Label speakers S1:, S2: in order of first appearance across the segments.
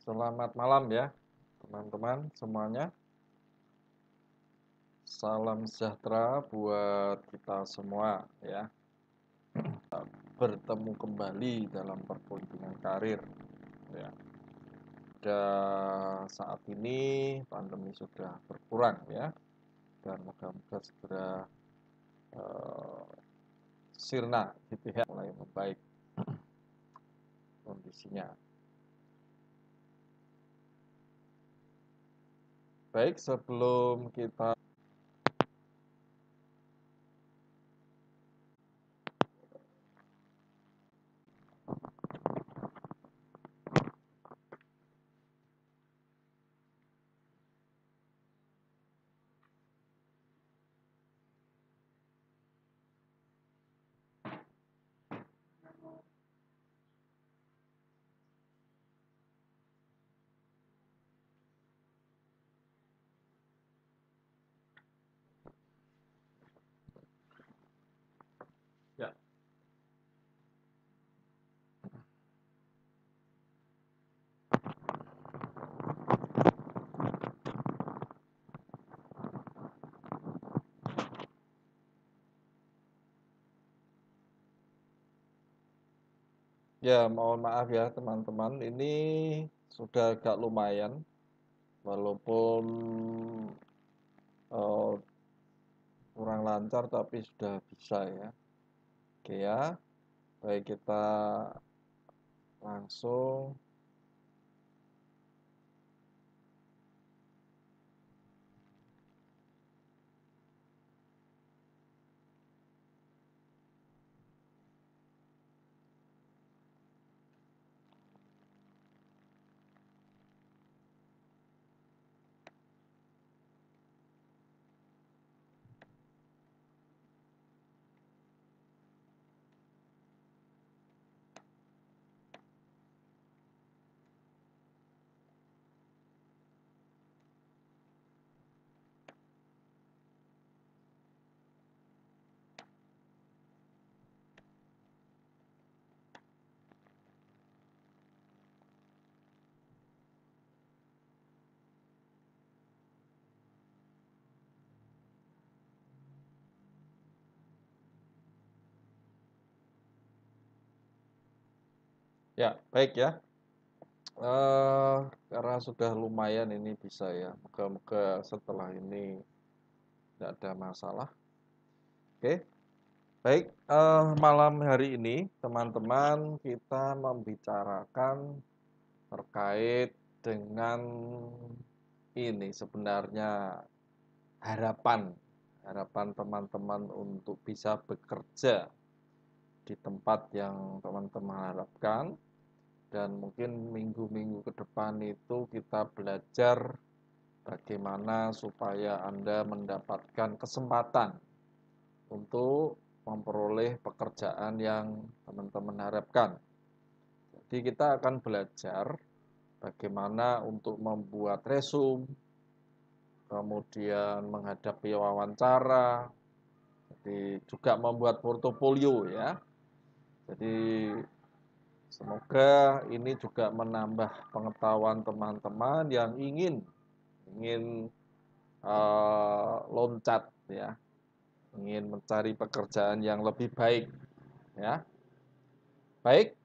S1: Selamat malam ya, teman-teman semuanya. Salam sejahtera buat kita semua ya. Bertemu kembali dalam perpeloncoan karir ya. Dan saat ini pandemi sudah berkurang ya, dan moga-moga segera sirna gitu ya, mulai membaik kondisinya. Baik, sebelum kita ya. Ya, mohon maaf ya teman-teman, ini sudah agak lumayan, walaupun eh, kurang lancar tapi sudah bisa ya. Oke ya, baik kita langsung. Ya, baik ya. Karena sudah lumayan ini bisa ya. Moga-moga setelah ini tidak ada masalah. Oke, baik. Malam hari ini teman-teman kita membicarakan terkait dengan ini sebenarnya harapan harapan teman-teman untuk bisa bekerja di tempat yang teman-teman harapkan, dan mungkin minggu-minggu ke depan itu kita belajar bagaimana supaya Anda mendapatkan kesempatan untuk memperoleh pekerjaan yang teman-teman harapkan. Jadi kita akan belajar bagaimana untuk membuat resume, kemudian menghadapi wawancara, jadi juga membuat portofolio ya. Jadi semoga ini juga menambah pengetahuan teman-teman yang ingin loncat ya, ingin mencari pekerjaan yang lebih baik ya. Baik,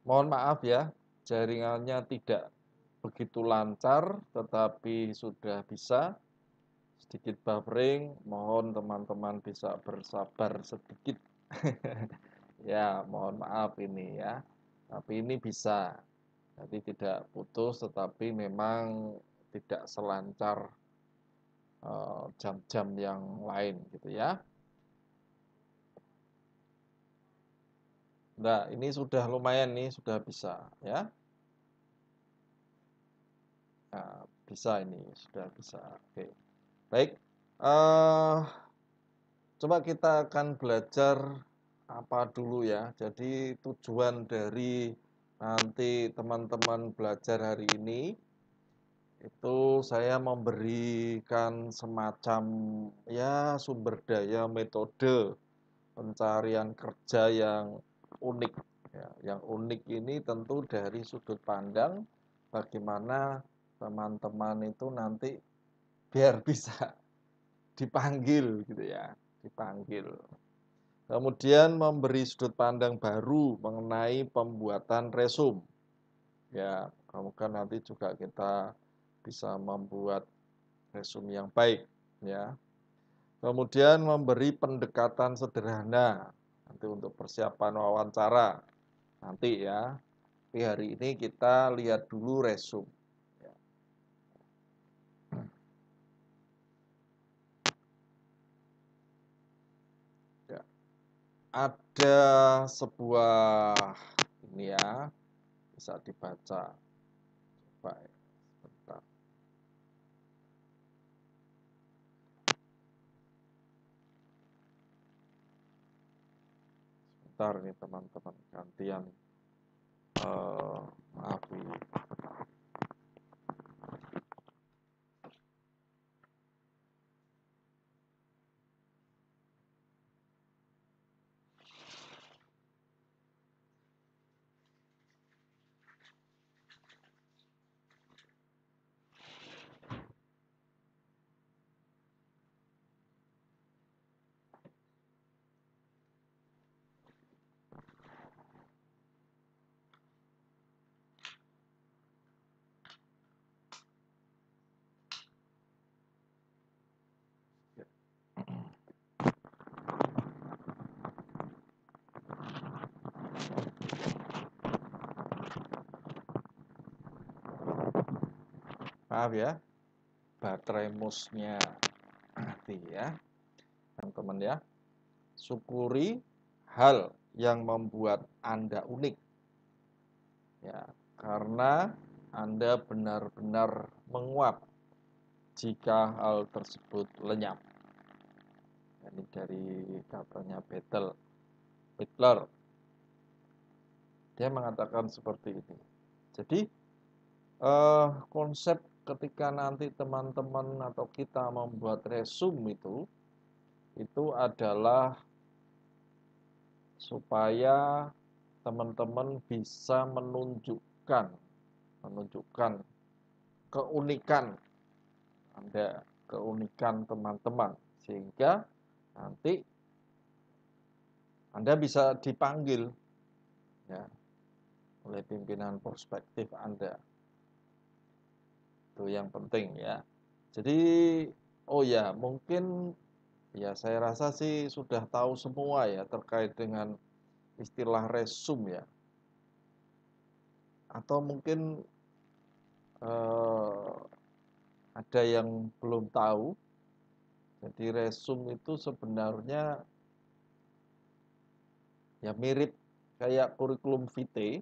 S1: mohon maaf ya, jaringannya tidak begitu lancar, tetapi sudah bisa. Sedikit buffering, mohon teman-teman bisa bersabar sedikit. Ya, mohon maaf ini ya. Tapi ini bisa. Jadi tidak putus, tetapi memang tidak selancar jam-jam yang lain gitu ya. Nah, ini sudah lumayan nih, sudah bisa ya. Nah, bisa ini, sudah bisa. Oke. Baik. Eh Coba kita akan belajar apa dulu ya. Jadi tujuan dari nanti teman-teman belajar hari ini itu saya memberikan semacam ya sumber daya metode pencarian kerja yang unik Ya, yang unik ini tentu dari sudut pandang bagaimana teman-teman itu nanti biar bisa dipanggil gitu ya, dipanggil. Kemudian memberi sudut pandang baru mengenai pembuatan resume. Ya, semoga nanti juga kita bisa membuat resume yang baik ya. Kemudian memberi pendekatan sederhana nanti untuk persiapan wawancara nanti ya. Tapi hari ini kita lihat dulu resume. Ya. Ada sebuah ini ya, bisa dibaca. Coba ya, sebentar. Sebentar nih teman-teman, gantian. Maaf ini. Maaf ya, baterai mouse-nya mati ya, teman-teman ya. Syukuri hal yang membuat Anda unik. Ya, karena Anda benar-benar menguap jika hal tersebut lenyap. Ini dari katanya Bettler. Dia mengatakan seperti ini. Jadi konsep ketika nanti teman-teman atau kita membuat resume itu adalah supaya teman-teman bisa menunjukkan keunikan Anda, keunikan teman-teman, sehingga nanti Anda bisa dipanggil ya, oleh pimpinan prospektif Anda. Itu yang penting ya. Jadi, oh ya, mungkin ya saya rasa sih sudah tahu semua ya terkait dengan istilah resume ya. Atau mungkin eh, ada yang belum tahu. Jadi resume itu sebenarnya ya mirip kayak kurikulum vitae,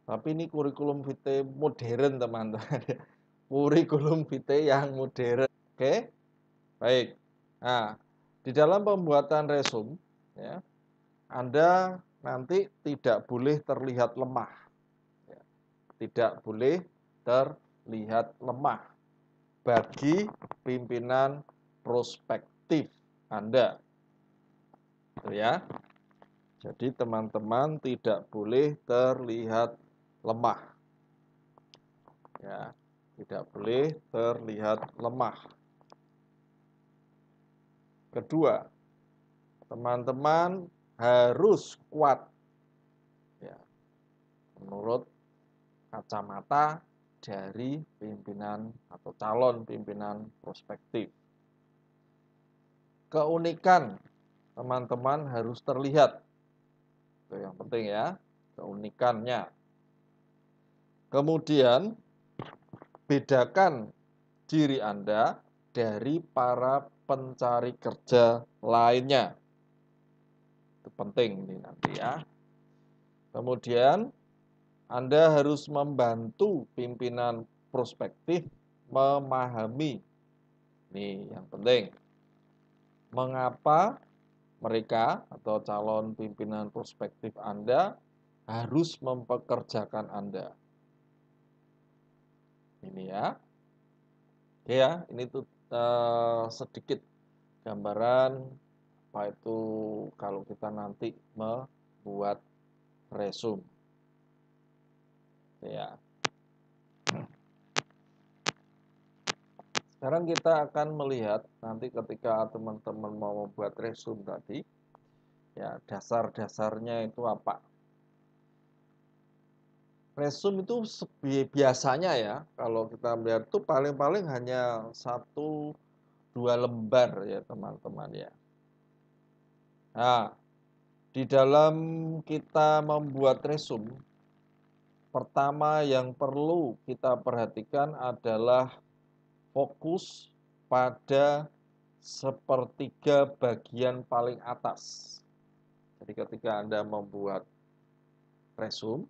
S1: tapi ini kurikulum vitae modern teman-teman. Kurikulum vitae yang modern. Oke, baik. Nah, di dalam pembuatan resume, ya, Anda nanti tidak boleh terlihat lemah. Ya, tidak boleh terlihat lemah bagi pimpinan prospektif Anda. Gitu ya. Jadi teman-teman tidak boleh terlihat lemah. Ya, tidak boleh terlihat lemah. Kedua, teman-teman harus kuat. Ya, menurut kacamata dari pimpinan atau calon pimpinan prospektif. Keunikan teman-teman harus terlihat. Itu yang penting ya, keunikannya. Kemudian bedakan diri Anda dari para pencari kerja lainnya. Itu penting ini nanti ya. Kemudian Anda harus membantu pimpinan prospektif memahami. Ini yang penting. Mengapa mereka atau calon pimpinan prospektif Anda harus mempekerjakan Anda. Ini ya. Oke ya, ini tuh sedikit gambaran apa itu kalau kita nanti membuat resume. Ya. Sekarang kita akan melihat nanti ketika teman-teman mau membuat resume tadi, ya dasar-dasarnya itu apa. Resume itu biasanya ya, kalau kita melihat itu paling-paling hanya 1-2 lembar ya teman-teman ya. Nah, di dalam kita membuat resume, pertama yang perlu kita perhatikan adalah fokus pada sepertiga bagian paling atas. Jadi ketika Anda membuat resume,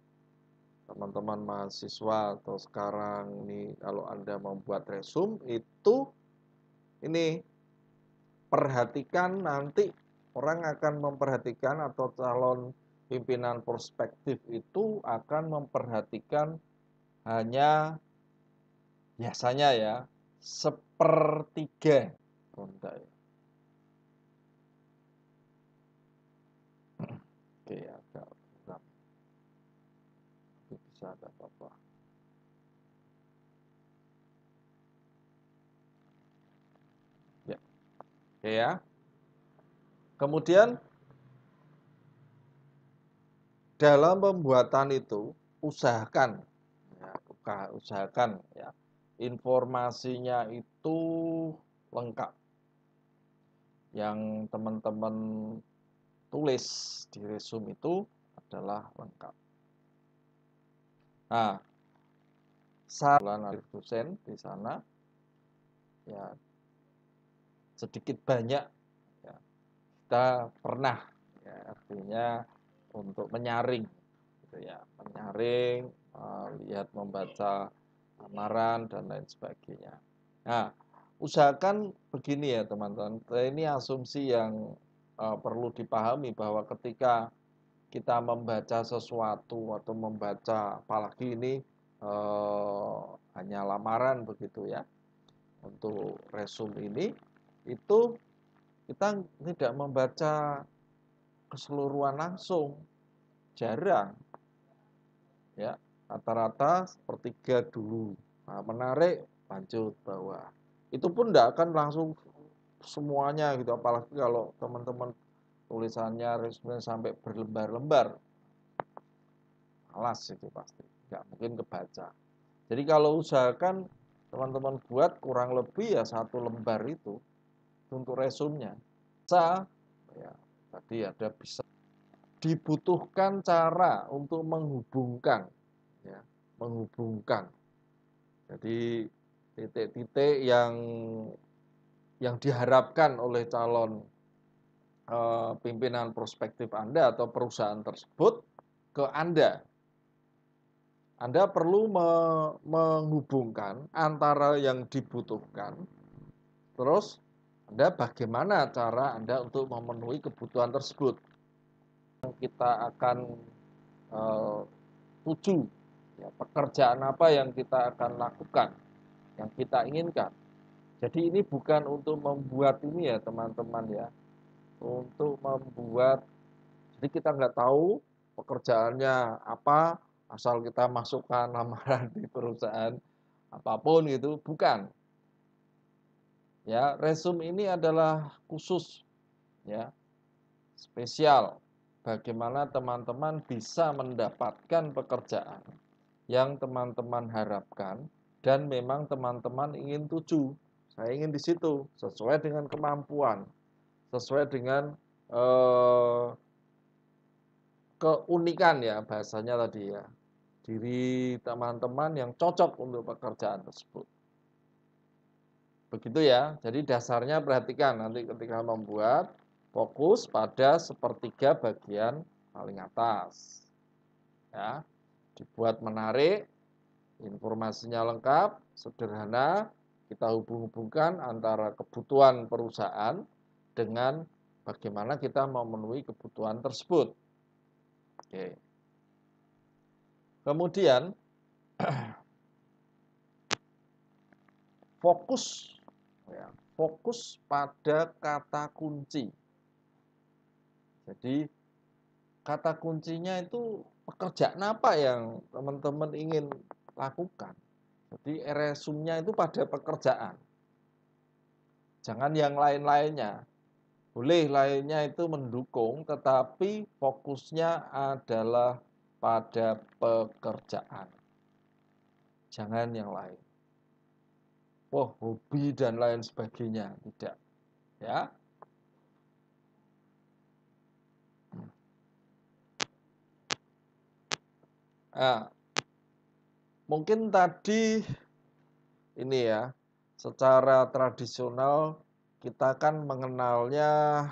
S1: teman-teman mahasiswa atau sekarang ini kalau Anda membuat resume itu ini perhatikan nanti orang akan memperhatikan atau calon pimpinan prospektif itu akan memperhatikan hanya biasanya ya sepertiga. Bentar ya. Oke, agak kurang. Bisa ada apa-apa. Ya, oke ya. Kemudian dalam pembuatan itu usahakan ya informasinya itu lengkap. Yang teman-teman tulis di resume itu adalah lengkap. Nah, saran dosen di sana ya sedikit banyak ya, kita pernah ya, artinya untuk menyaring gitu ya, menyaring, lihat membaca lamaran dan lain sebagainya. Nah, usahakan begini ya teman-teman, ini asumsi yang perlu dipahami bahwa ketika kita membaca sesuatu atau membaca apalagi ini hanya lamaran begitu ya, untuk resume ini itu kita tidak membaca keseluruhan langsung, jarang ya, rata-rata sepertiga dulu. Nah, menarik lanjut bawah. Itu pun tidak akan langsung semuanya gitu, apalagi kalau teman-teman tulisannya resume sampai berlembar-lembar, malas itu pasti, nggak mungkin kebaca. Jadi kalau usahakan teman-teman buat kurang lebih ya 1 lembar itu untuk resumenya. Bisa, ya, tadi ada bisa dibutuhkan cara untuk menghubungkan, ya, menghubungkan. Jadi titik-titik yang diharapkan oleh calon pimpinan prospektif Anda atau perusahaan tersebut ke Anda. Anda perlu menghubungkan antara yang dibutuhkan, terus Anda bagaimana cara Anda untuk memenuhi kebutuhan tersebut. Kita akan tuju, ya, pekerjaan apa yang kita akan lakukan, yang kita inginkan. Jadi ini bukan untuk membuat ini ya teman-teman ya, untuk membuat, jadi kita nggak tahu pekerjaannya apa, asal kita masukkan lamaran di perusahaan apapun gitu, bukan. Ya, resume ini adalah khusus, ya, spesial. Bagaimana teman-teman bisa mendapatkan pekerjaan yang teman-teman harapkan dan memang teman-teman ingin tuju. Saya ingin di situ, sesuai dengan kemampuan, sesuai dengan keunikan ya bahasanya tadi ya, diri teman-teman yang cocok untuk pekerjaan tersebut. Begitu ya, jadi dasarnya perhatikan nanti ketika membuat, fokus pada sepertiga bagian paling atas. Ya, dibuat menarik, informasinya lengkap, sederhana, kita hubung-hubungkan antara kebutuhan perusahaan dengan bagaimana kita memenuhi kebutuhan tersebut. Oke. Kemudian fokus, ya, fokus pada kata kunci. Jadi kata kuncinya itu pekerjaan apa yang teman-teman ingin lakukan. Jadi resumnya itu pada pekerjaan. Jangan yang lain-lainnya. Boleh lainnya itu mendukung, tetapi fokusnya adalah pada pekerjaan. Jangan yang lain. Wah, hobi dan lain sebagainya. Tidak. Ya. Nah, mungkin tadi ini ya, secara tradisional kita kan mengenalnya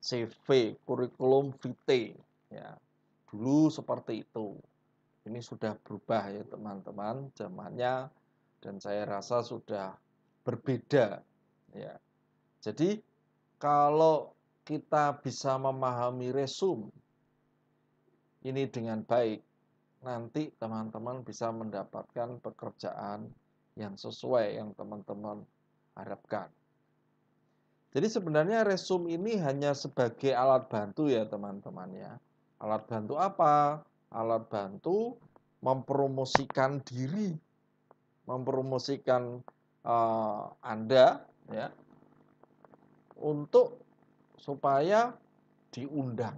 S1: CV, kurikulum vitae, ya. Dulu seperti itu. Ini sudah berubah ya teman-teman, zamannya, dan saya rasa sudah berbeda, ya. Jadi kalau kita bisa memahami resume ini dengan baik, nanti teman-teman bisa mendapatkan pekerjaan yang sesuai yang teman-teman harapkan. Jadi sebenarnya resume ini hanya sebagai alat bantu ya teman-teman ya. Alat bantu apa? Alat bantu mempromosikan diri, mempromosikan Anda ya, untuk supaya diundang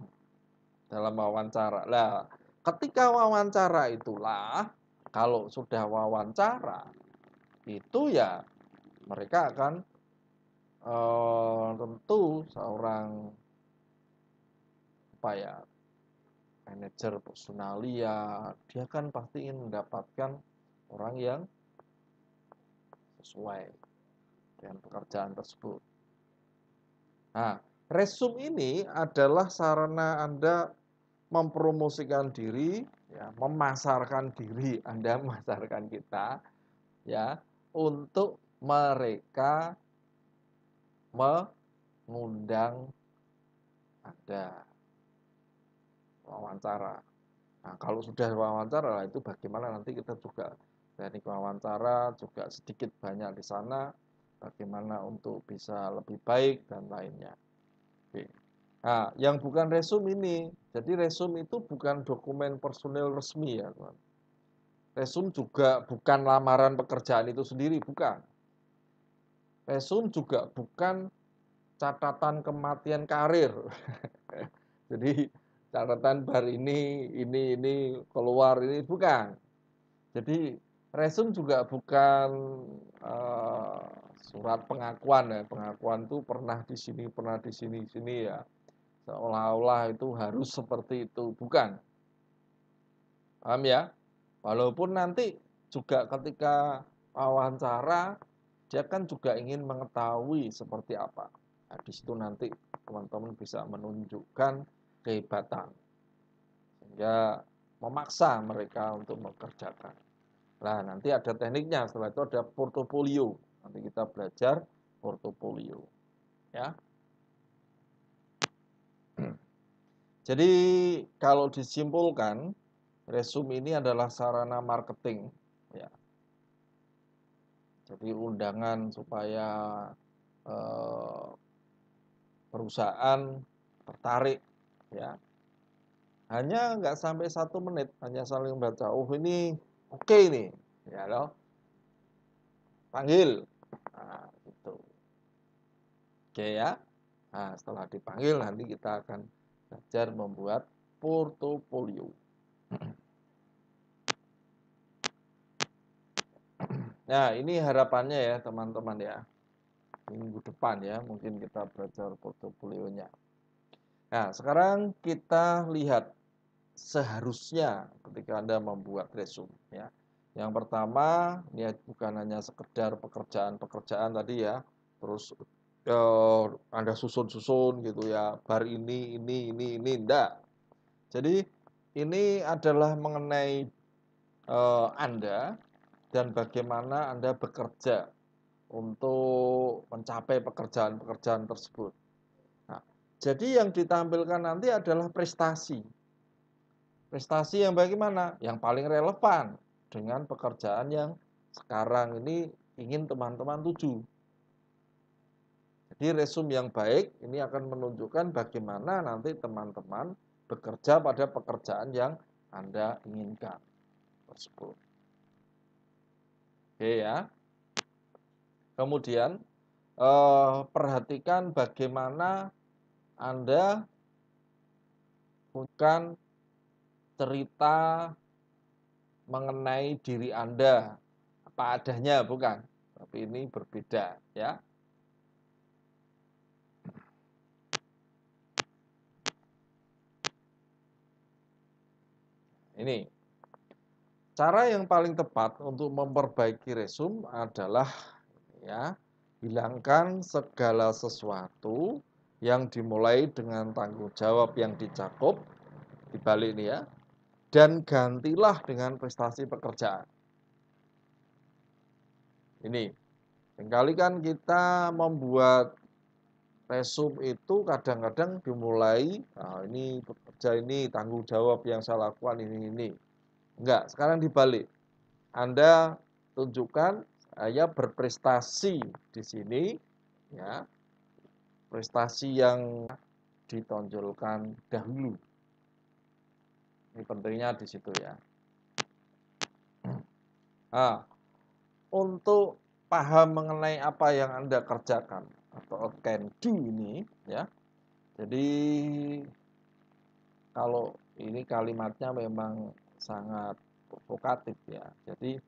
S1: dalam wawancara. Nah, ketika wawancara itulah, kalau sudah wawancara, itu ya mereka akan tentu seorang apa ya, manajer personalia, dia kan pasti ingin mendapatkan orang yang sesuai dengan pekerjaan tersebut. Nah, resume ini adalah sarana Anda mempromosikan diri, ya, memasarkan diri, Anda memasarkan kita, ya, untuk mereka mengundang Anda wawancara. Nah, kalau sudah wawancara itu bagaimana nanti kita juga teknik wawancara juga sedikit banyak di sana, bagaimana untuk bisa lebih baik dan lainnya. Oke. Nah, yang bukan resume ini, jadi resume itu bukan dokumen personil resmi ya, teman. Resume juga bukan lamaran pekerjaan itu sendiri, bukan. Resume juga bukan catatan kematian karir. Jadi catatan bar ini keluar ini bukan. Jadi resume juga bukan surat pengakuan ya. Pengakuan itu pernah di sini ya. Seolah-olah itu harus seperti itu, bukan. Paham ya? Walaupun nanti juga ketika wawancara dia kan juga ingin mengetahui seperti apa. Nah, di situ nanti teman-teman bisa menunjukkan kehebatan sehingga memaksa mereka untuk mengerjakan. Nah, nanti ada tekniknya, setelah itu ada portofolio. Nanti kita belajar portofolio. Ya. Jadi kalau disimpulkan, resume ini adalah sarana marketing, ya. Jadi undangan supaya perusahaan tertarik, ya. Hanya nggak sampai 1 menit, hanya saling baca. Oh ini oke nih, ya loh. Panggil, nah, gitu. Oke ya. Nah, setelah dipanggil nanti kita akan belajar membuat portofolio. Nah, ini harapannya ya teman-teman ya. Minggu depan ya, mungkin kita belajar portofolionya. Nah, sekarang kita lihat seharusnya ketika Anda membuat resume ya. Yang pertama, ini bukan hanya sekedar pekerjaan-pekerjaan tadi ya. Terus Anda susun-susun gitu ya. Bar ini enggak. Jadi ini adalah mengenai Anda dan bagaimana Anda bekerja untuk mencapai pekerjaan-pekerjaan tersebut. Nah, jadi yang ditampilkan nanti adalah prestasi. Prestasi yang bagaimana? Yang paling relevan dengan pekerjaan yang sekarang ini ingin teman-teman tuju. Jadi resume yang baik ini akan menunjukkan bagaimana nanti teman-teman bekerja pada pekerjaan yang Anda inginkan tersebut. Oke ya. Kemudian perhatikan bagaimana Anda bukan cerita mengenai diri Anda apa adanya, bukan, tapi ini berbeda ya. Ini cara yang paling tepat untuk memperbaiki resume adalah ya, hilangkan segala sesuatu yang dimulai dengan tanggung jawab yang dicakup dibalik ini ya, dan gantilah dengan prestasi pekerjaan. Ini, sekali kan kita membuat resume itu kadang-kadang dimulai, nah ini bekerja ini, tanggung jawab yang saya lakukan ini. Enggak, sekarang dibalik. Anda tunjukkan saya berprestasi di sini, ya, prestasi yang ditonjolkan dahulu. Ini pentingnya di situ ya. Nah, untuk paham mengenai apa yang Anda kerjakan atau can do ini ya. Jadi kalau ini kalimatnya memang sangat provokatif ya. Jadi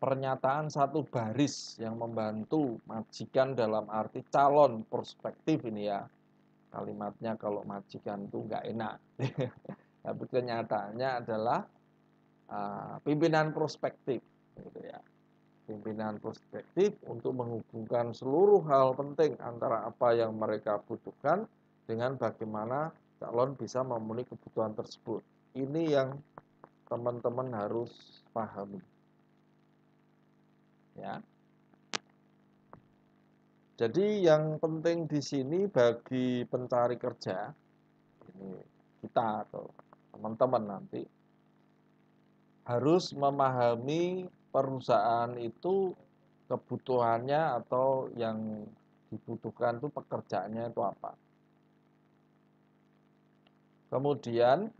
S1: pernyataan satu baris yang membantu majikan dalam arti calon prospektif ini ya. Kalimatnya kalau majikan itu enggak enak. Tapi kenyataannya adalah pimpinan prospektif gitu ya. Pimpinan prospektif untuk menghubungkan seluruh hal penting antara apa yang mereka butuhkan dengan bagaimana calon bisa memenuhi kebutuhan tersebut. Ini yang teman-teman harus pahami. Ya. Jadi yang penting di sini bagi pencari kerja, ini kita atau teman-teman nanti harus memahami perusahaan itu kebutuhannya atau yang dibutuhkan itu pekerjaannya itu apa. Kemudian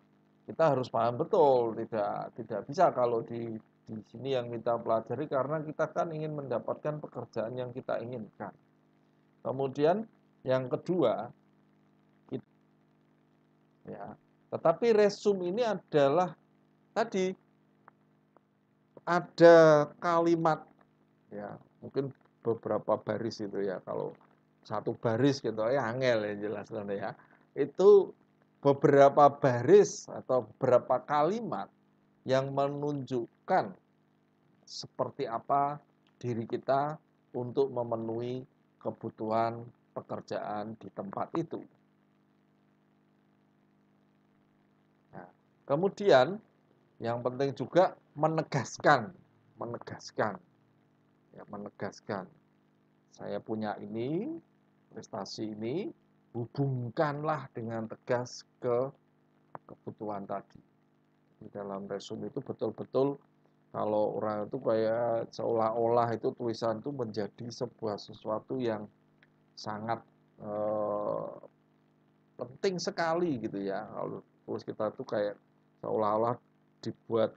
S1: kita harus paham betul, tidak bisa kalau di sini yang kita pelajari karena kita kan ingin mendapatkan pekerjaan yang kita inginkan. Kemudian yang kedua, ya, tetapi resume ini adalah tadi ada kalimat ya, mungkin beberapa baris itu ya. Kalau satu baris gitu ya angel ya jelas ya. Itu beberapa baris atau beberapa kalimat yang menunjukkan seperti apa diri kita untuk memenuhi kebutuhan pekerjaan di tempat itu. Nah, kemudian yang penting juga menegaskan. Ya, menegaskan. Saya punya ini, prestasi ini, hubungkanlah dengan tegas ke kebutuhan tadi. Di dalam resume itu betul-betul kalau orang itu kayak seolah-olah itu tulisan itu menjadi sebuah sesuatu yang sangat penting sekali gitu ya. Kalau tulis kita itu kayak seolah-olah dibuat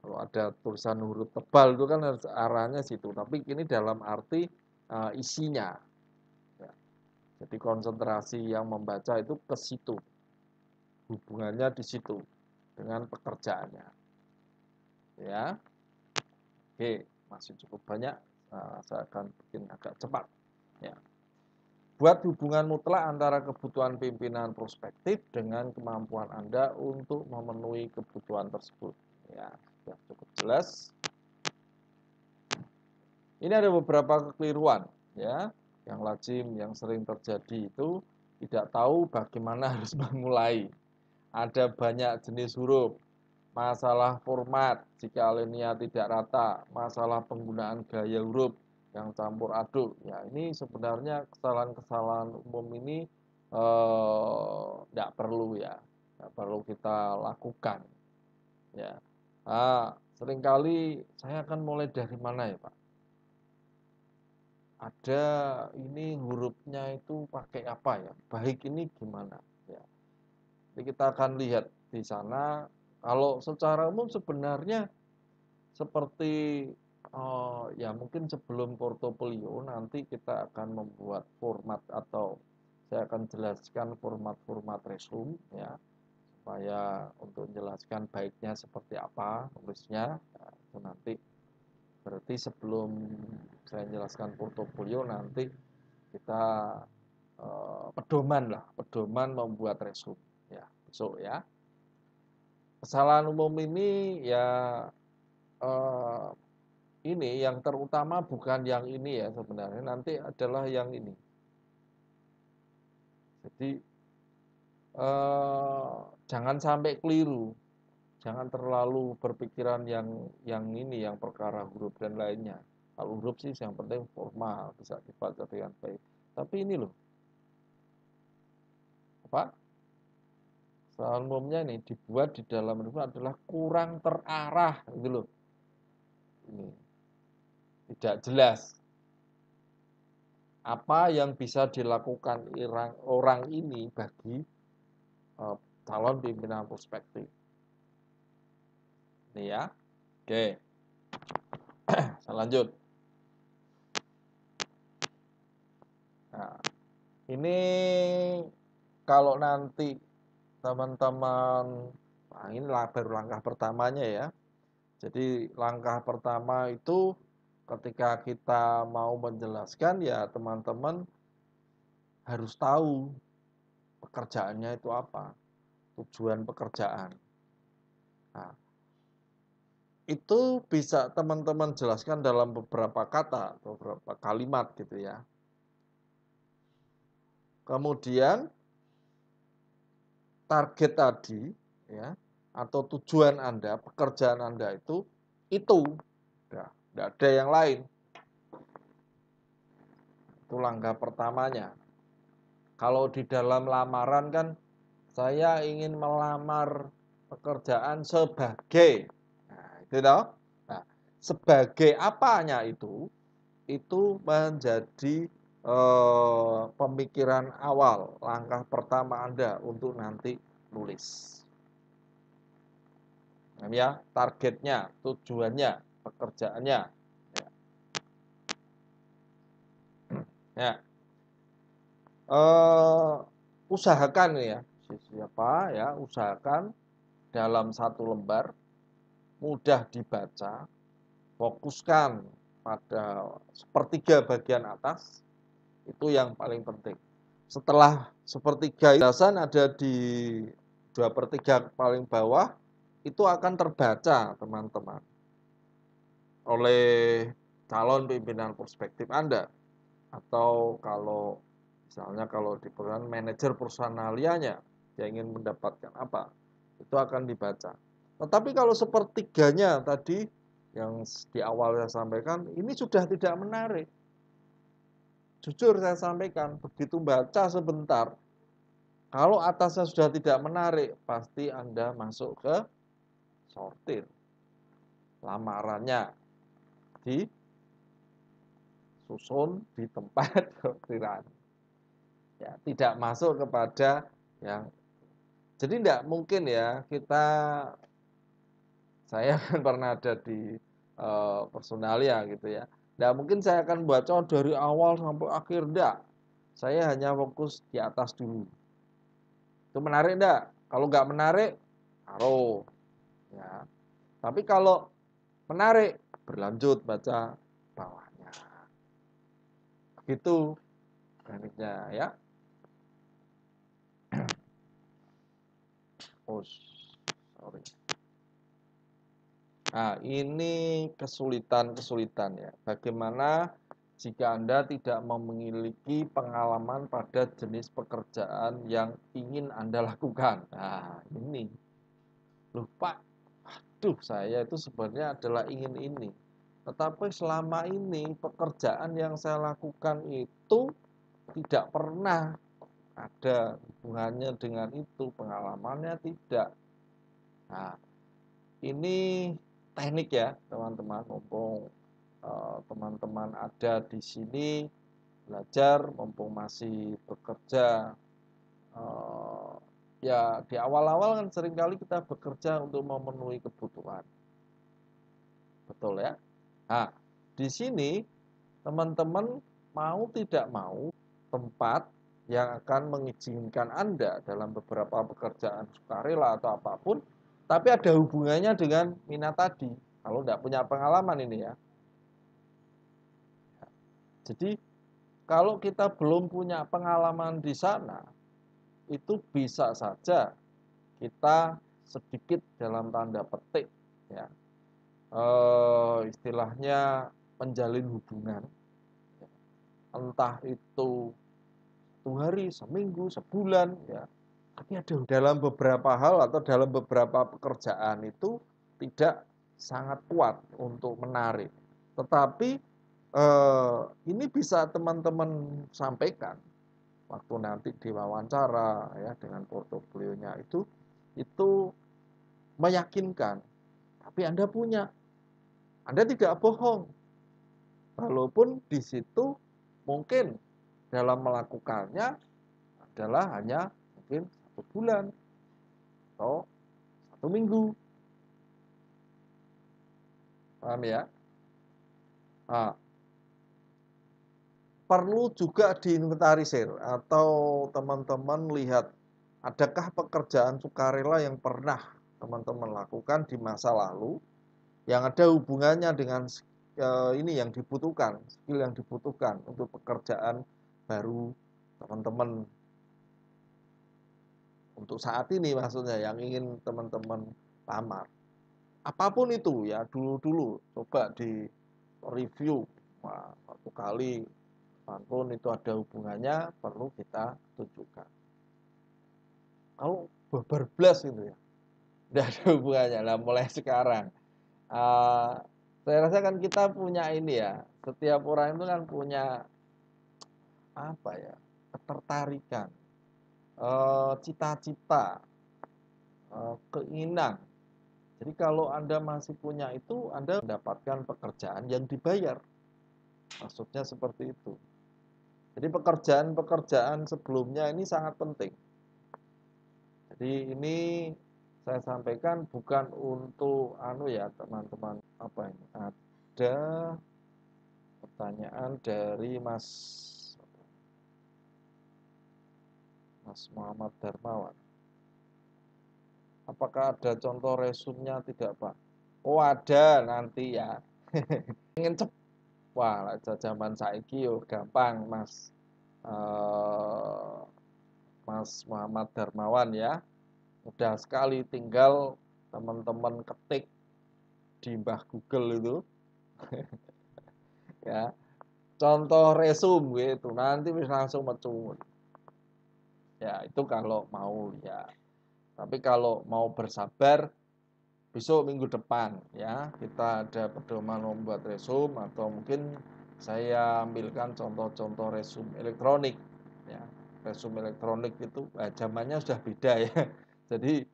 S1: kalau ada tulisan huruf tebal itu kan arahnya situ. Tapi ini dalam arti isinya. Ya. Jadi konsentrasi yang membaca itu ke situ. Hubungannya di situ dengan pekerjaannya. Ya. Oke, masih cukup banyak. Saya akan bikin agak cepat. Ya. Buat hubungan mutlak antara kebutuhan pimpinan prospektif dengan kemampuan Anda untuk memenuhi kebutuhan tersebut. Ya, sudah cukup jelas. Ini ada beberapa kekeliruan ya, yang lazim, yang sering terjadi itu tidak tahu bagaimana harus memulai. Ada banyak jenis huruf, masalah format jika alinea tidak rata, masalah penggunaan gaya huruf yang campur aduk. Ya, ini sebenarnya kesalahan-kesalahan umum ini tidak perlu ya, tidak perlu kita lakukan. Ya, seringkali saya akan mulai dari mana ya Pak? Ada ini hurufnya itu pakai apa ya? Baik ini gimana? Ya. Jadi kita akan lihat di sana, kalau secara umum sebenarnya seperti, ya mungkin sebelum portofolio nanti kita akan membuat format atau saya akan jelaskan format-format resume ya, supaya untuk menjelaskan baiknya seperti apa nulisnya, itu nanti berarti sebelum saya jelaskan portofolio nanti kita pedoman membuat resume ya besok ya. Kesalahan umum ini ya ini yang terutama bukan yang ini ya sebenarnya, nanti adalah yang ini. Jadi jangan sampai keliru, jangan terlalu berpikiran yang ini, yang perkara huruf dan lainnya. Kalau huruf sih yang penting formal, bisa dibaca dengan baik. Tapi ini loh, apa? Kesalahan umumnya ini dibuat di dalam itu adalah kurang terarah, gitu loh. Ini tidak jelas apa yang bisa dilakukan orang ini bagi calon pimpinan prospektif. Ini ya. Oke. Saya lanjut. Nah, ini kalau nanti teman-teman, nah ini baru langkah pertamanya ya. Jadi langkah pertama itu ketika kita mau menjelaskan ya teman-teman harus tahu pekerjaannya itu apa, tujuan pekerjaan. Nah, itu bisa teman-teman jelaskan dalam beberapa kata atau beberapa kalimat gitu ya. Kemudian target tadi ya atau tujuan Anda, pekerjaan Anda itu ya, tidak ada yang lain. Itu langkah pertamanya. Kalau di dalam lamaran kan saya ingin melamar pekerjaan sebagai, nah, itu toh. Nah, sebagai apanya itu menjadi pemikiran awal, langkah pertama Anda untuk nanti nulis. Ya, targetnya, tujuannya, pekerjaannya. Ya. Usahakan ya, siapa ya, usahakan dalam satu lembar mudah dibaca, fokuskan pada sepertiga bagian atas, itu yang paling penting. Setelah sepertiga jelasan ada di 2/3 paling bawah, itu akan terbaca teman-teman oleh calon pimpinan prospektif Anda. Atau kalau misalnya kalau di perusahaan manajer personalianya, dia ingin mendapatkan apa, itu akan dibaca. Tetapi kalau sepertiganya tadi yang di awal saya sampaikan, ini sudah tidak menarik. Jujur saya sampaikan, begitu baca sebentar, kalau atasnya sudah tidak menarik, pasti Anda masuk ke sortir. Lamarannya disusun di tempat sortiran. Ya, tidak masuk kepada yang, jadi tidak mungkin ya saya kan pernah ada di personalia gitu ya, tidak mungkin saya akan baca dari awal sampai akhir, tidak. Saya hanya fokus di atas dulu. Itu menarik enggak? Kalau nggak menarik, taruh ya. Tapi kalau menarik, berlanjut baca bawahnya. Begitu tekniknya ya. Oh, sorry. Nah, ini kesulitan-kesulitan ya. Bagaimana jika Anda tidak memiliki pengalaman pada jenis pekerjaan yang ingin Anda lakukan. Nah, ini. Lupa. Aduh, saya itu sebenarnya adalah ingin ini. Tetapi selama ini pekerjaan yang saya lakukan itu tidak pernah ada hubungannya dengan itu, pengalamannya tidak. Nah, ini teknik ya, teman-teman. Mumpung teman-teman ada di sini belajar, mumpung masih bekerja ya di awal-awal kan seringkali kita bekerja untuk memenuhi kebutuhan. Betul ya? Nah, di sini teman-teman mau tidak mau tempat yang akan mengizinkan Anda dalam beberapa pekerjaan sukarela atau apapun, tapi ada hubungannya dengan minat tadi. Kalau tidak punya pengalaman ini ya. Jadi kalau kita belum punya pengalaman di sana, itu bisa saja kita sedikit dalam tanda petik ya, istilahnya menjalin hubungan, entah itu 1 hari, seminggu, sebulan ya. Tapi ada dalam beberapa hal atau dalam beberapa pekerjaan itu tidak sangat kuat untuk menarik. Tetapi ini bisa teman-teman sampaikan waktu nanti diwawancara ya dengan portofolionya itu meyakinkan. Tapi Anda punya, Anda tidak bohong. Walaupun di situ mungkin dalam melakukannya adalah hanya mungkin 1 bulan atau 1 minggu. Paham ya? Nah, perlu juga diinventarisir atau teman-teman lihat adakah pekerjaan sukarela yang pernah teman-teman lakukan di masa lalu yang ada hubungannya dengan ini yang dibutuhkan, skill yang dibutuhkan untuk pekerjaan baru teman-teman untuk saat ini, maksudnya yang ingin teman-teman lamar. Apapun itu ya, dulu-dulu coba di review. Nah, 1 kali apapun itu ada hubungannya, perlu kita tunjukkan. Kalau bablas itu ya, tidak ada hubungannya. Nah, mulai sekarang saya rasa kan kita punya ini ya, setiap orang itu kan punya apa ya, ketertarikan, cita-cita, keinginan. Jadi kalau Anda masih punya itu, Anda mendapatkan pekerjaan yang dibayar. Maksudnya seperti itu. Jadi pekerjaan-pekerjaan sebelumnya ini sangat penting. Jadi ini saya sampaikan bukan untuk ya teman-teman, apa ini? Ada pertanyaan dari Mas Muhammad Darmawan. Apakah ada contoh resumnya tidak, Pak? Oh, ada nanti ya. Ingin cepat. Wah, zaman saiki yo gampang, Mas. Mas Muhammad Darmawan ya. Mudah sekali, tinggal teman-teman ketik di Mbah Google itu ya. Contoh resum gitu, nanti bisa langsung metu. Ya, itu kalau mau ya. Tapi kalau mau bersabar, besok minggu depan ya kita ada pedoman membuat resum, atau mungkin saya ambilkan contoh-contoh resum elektronik ya. Resum elektronik itu zamannya sudah beda ya. Jadi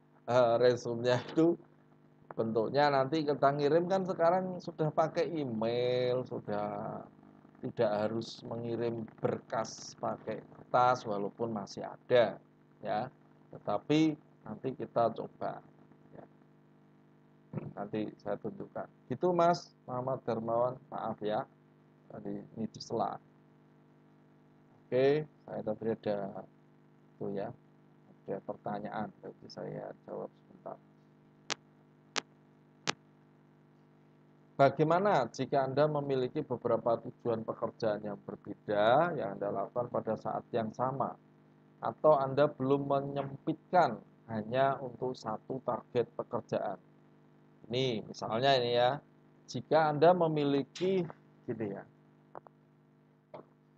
S1: resumnya itu bentuknya nanti kita ngirim kan sekarang sudah pakai email, sudah tidak harus mengirim berkas pakai kertas walaupun masih ada ya. Tetapi nanti kita coba ya. Nanti saya tunjukkan. Gitu Mas Muhammad Darmawan, maaf ya. Tadi ini disela. Oke, saya tadi ada itu ya. Ada pertanyaan, jadi saya jawab sebentar. Bagaimana jika Anda memiliki beberapa tujuan pekerjaan yang berbeda yang Anda lakukan pada saat yang sama? Atau Anda belum menyempitkan hanya untuk satu target pekerjaan? Ini misalnya ini ya, jika Anda memiliki gini ya,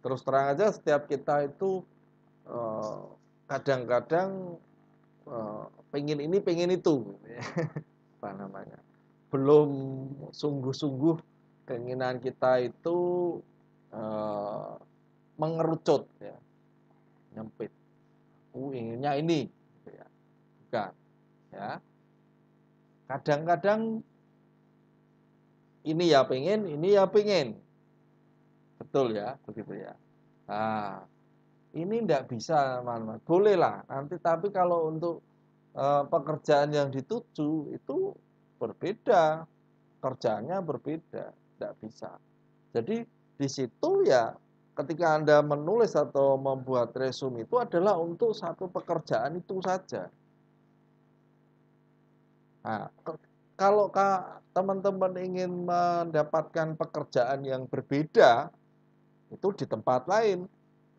S1: terus terang aja setiap kita itu kadang-kadang pengen ini pengen itu, apa namanya, belum sungguh-sungguh keinginan kita itu mengerucut ya, nyempit. Aku inginnya ini, gitu ya. Bukan, ya. Kadang-kadang ini ya pengen, ini ya pengen. Betul ya, begitu ya. Nah, Ini enggak bisa, teman-teman. Boleh lah nanti, tapi kalau untuk pekerjaan yang dituju itu berbeda, kerjaannya berbeda, enggak bisa. Jadi di situ ya ketika Anda menulis atau membuat resume itu adalah untuk satu pekerjaan itu saja. Nah, kalau teman-teman ingin mendapatkan pekerjaan yang berbeda, itu di tempat lain,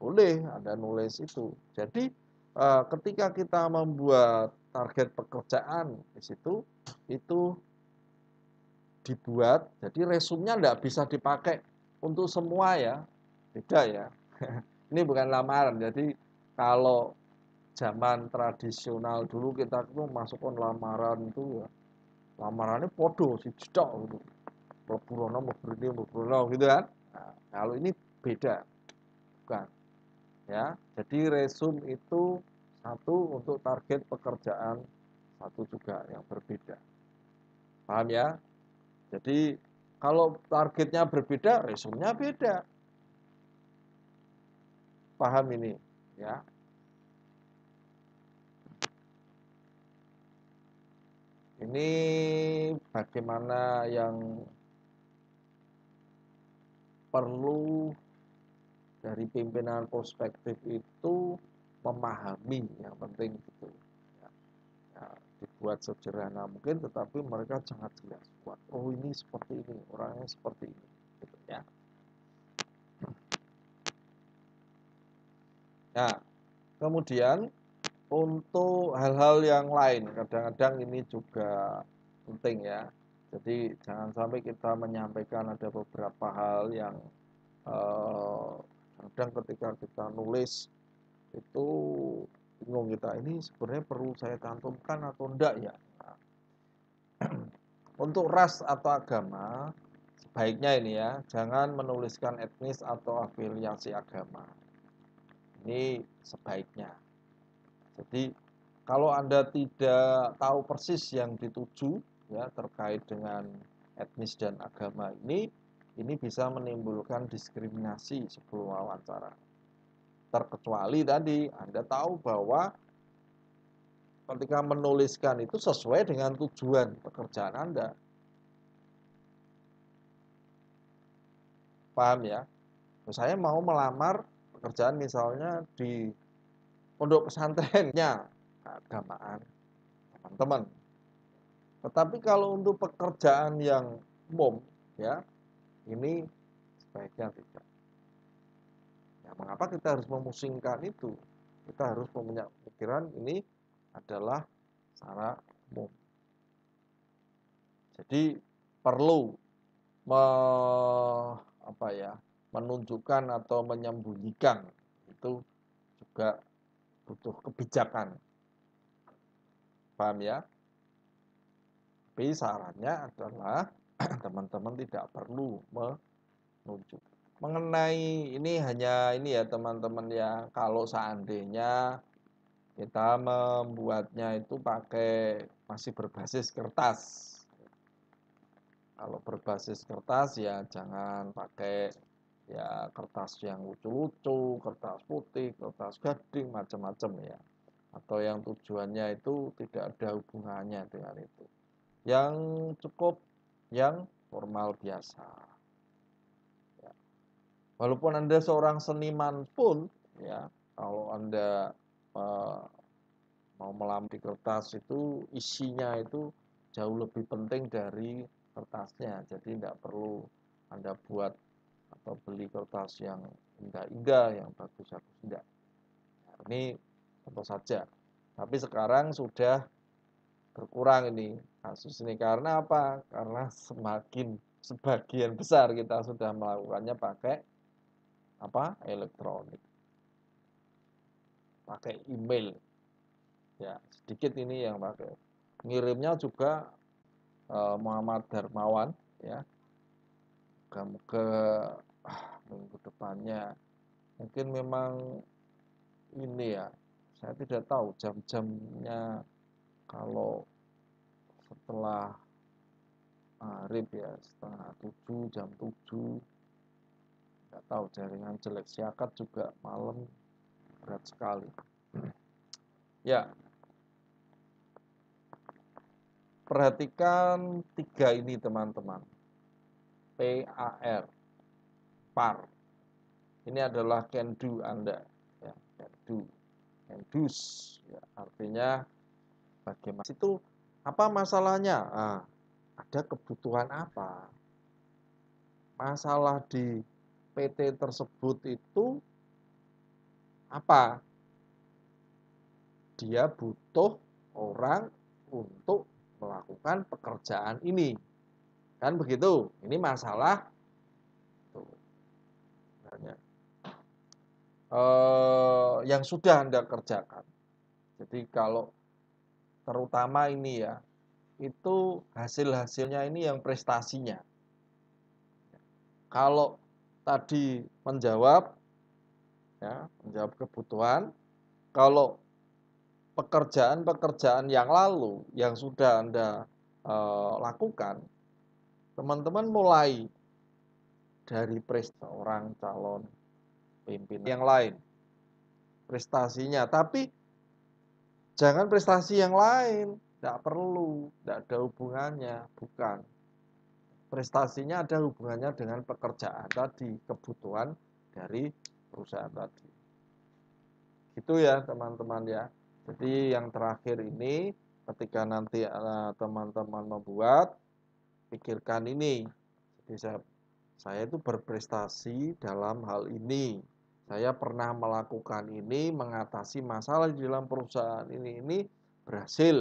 S1: boleh Anda nulis itu. Jadi ketika kita membuat target pekerjaan di situ, itu dibuat, jadi resumenya enggak bisa dipakai untuk semua ya, beda ya. Ini bukan lamaran, jadi kalau zaman tradisional dulu kita itu masukkan lamaran itu ya, lamarannya podo si jedok gitu. Mlebu rono gitu kan. Nah, kalau ini beda, bukan. Ya, jadi resume itu satu untuk target pekerjaan, satu juga yang berbeda. Paham ya? Jadi kalau targetnya berbeda, resumenya beda. Paham ini, ya. Ini bagaimana yang perlu dari pimpinan prospektif itu memahami, yang penting gitu. Ya, ya, dibuat sederhana mungkin, tetapi mereka sangat jelas buat. Oh ini seperti ini, orangnya seperti ini, gitu ya. Nah, kemudian untuk hal-hal yang lain, kadang-kadang ini juga penting ya. Jadi jangan sampai kita menyampaikan ada beberapa hal yang kadang ketika kita nulis itu bingung kita, ini sebenarnya perlu saya cantumkan atau enggak ya. Nah, untuk ras atau agama, sebaiknya ini ya, jangan menuliskan etnis atau afiliasi agama. Ini sebaiknya. Jadi kalau Anda tidak tahu persis yang dituju ya terkait dengan etnis dan agama ini bisa menimbulkan diskriminasi sebelum wawancara. Terkecuali tadi Anda tahu bahwa ketika menuliskan itu sesuai dengan tujuan pekerjaan Anda. Paham ya? Saya mau melamar pekerjaan misalnya di pondok pesantrennya keagamaan teman-teman. Tetapi kalau untuk pekerjaan yang umum ya, ini sebaiknya tidak. Ya, mengapa kita harus memusingkan itu? Kita harus punya pikiran ini adalah secara umum. Jadi perlu menunjukkan atau menyembunyikan itu juga butuh kebijakan. Paham ya? Tapi sarannya adalah teman-teman tidak perlu menunjuk. Mengenai ini hanya ini ya teman-teman ya, kalau seandainya kita membuatnya itu masih berbasis kertas. Kalau berbasis kertas ya jangan pakai ya kertas yang lucu-lucu, kertas putih, kertas gading, macam-macam ya. Atau yang tujuannya itu tidak ada hubungannya dengan itu. Yang cukup yang formal biasa. Ya. Walaupun Anda seorang seniman pun, ya, kalau Anda mau melamar di kertas itu isinya itu jauh lebih penting dari kertasnya. Jadi tidak perlu Anda buat atau beli kertas yang indah-indah, yang bagus-bagus, tidak. Nah, ini contoh saja. Tapi sekarang sudah berkurang ini kasus ini karena apa? Karena sebagian besar kita sudah melakukannya pakai elektronik, pakai email. Ya, sedikit ini yang pakai. Ngirimnya juga Muhammad Darmawan ya. Moga-moga minggu depannya mungkin memang ini ya. Saya tidak tahu jam-jamnya kalau setelah maghrib ya, setengah 7, jam 7. Nggak tahu jaringan jelek, siakat juga malam berat sekali. Ya, perhatikan 3 ini teman-teman. PAR, par. Ini adalah can do Anda. Ya, can do, can do's. Ya, artinya bagaimana itu, apa masalahnya? Nah, ada kebutuhan apa? Masalah di PT tersebut itu apa? Dia butuh orang untuk melakukan pekerjaan ini. Kan begitu? Ini masalah tuh, yang sudah Anda kerjakan. Jadi kalau terutama ini ya, itu hasil-hasilnya ini yang prestasinya. Kalau tadi menjawab kebutuhan, kalau pekerjaan-pekerjaan yang lalu yang sudah Anda lakukan, teman-teman mulai dari seorang calon pimpinan yang lain prestasinya, tapi jangan prestasi yang lain, tidak perlu, tidak ada hubungannya, bukan. Prestasinya ada hubungannya dengan pekerjaan tadi, kebutuhan dari perusahaan tadi. Gitu ya teman-teman ya. Jadi yang terakhir ini, ketika nanti teman-teman membuat, pikirkan ini. Jadi saya itu berprestasi dalam hal ini. Saya pernah melakukan ini, mengatasi masalah di dalam perusahaan ini berhasil.